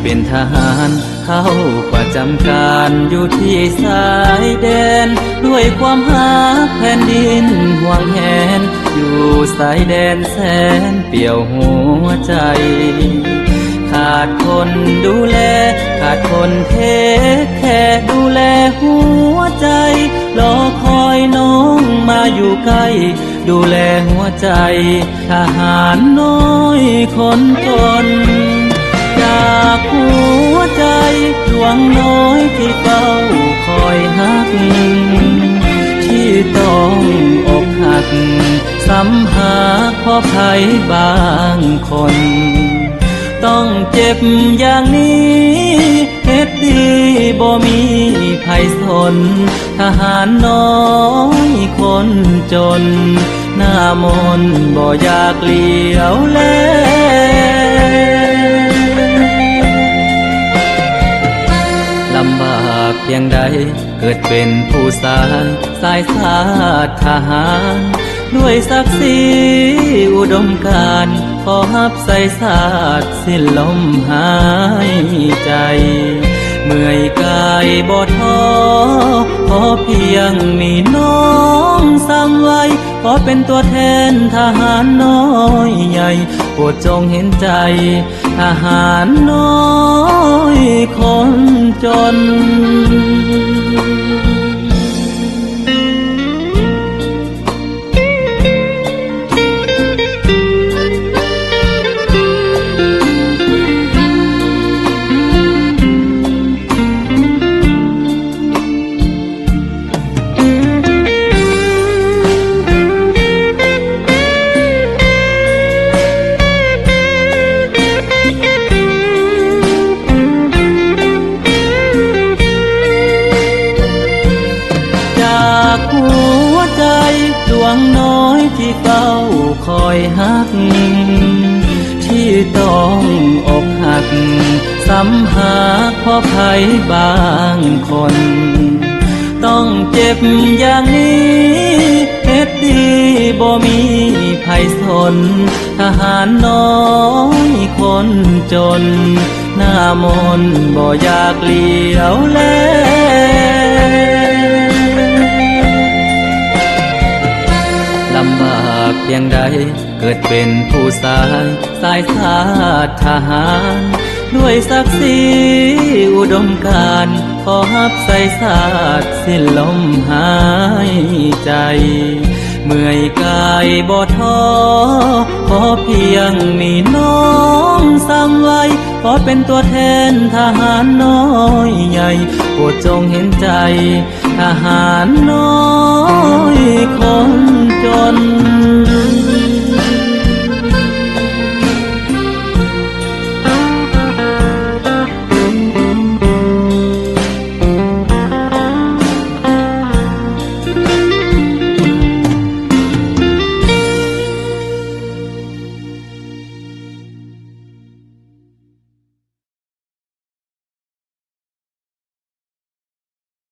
เป็นทหารเข้าประจำการอยู่ที่สายแดนด้วยความหาแผ่นดินห่วงแหนอยู่สายแดนแสนเปี่ยวหัวใจขาดคนดูแลขาดคนเทแค่ดูแลหัวใจรอคอยน้องมาอยู่ใกล้ดูแลหัวใจทหารน้อยคนจนจากหัวใจดวงน้อยที่เฝ้าคอยหักที่ต้องอกหักซ้ำหาเพราะภัยบางคนต้องเจ็บอย่างนี้เฮ็ดดีบ่มีภัยสนทหารน้อยคนจนหน้ามนบ่อยากเลี้ยวแลลำบากเพียงใดเกิดเป็นผู้สายสายชาติทหารด้วยศักดิ์ศรีอุดมการณ์ขอฮับใส่ศาสตร์สิ้นลมหายใจเมื่อยกายบ่ท้อขอเพียงมีน้องซ้ำไว้ขอเป็นตัวแทนทหารน้อยใหญ่โปรดจงเห็นใจทหารน้อยคนจนดวงน้อยที่เฝ้าคอยหักที่ต้องอกหักซ้ำหาเพราะภัยบางคนต้องเจ็บอย่างนี้เฮ็ดดีบ่มีภัยสนทหารน้อยคนจนหน้ามนบ่อยากเลี้ยวแลลำบากเพียงใดเกิดเป็นผู้สายสายชาติทหารด้วยศักดิ์ศรีอุดมการณ์ขอฮับใส่ศาสตร์สิ้นลมหายใจเมื่อยกายบ่ท้อขอเพียงมีน้องซ้ำไว้ขอเป็นตัวแทนทหารน้อยใหญ่โปรดจงเห็นใจทหารน้อยคนจน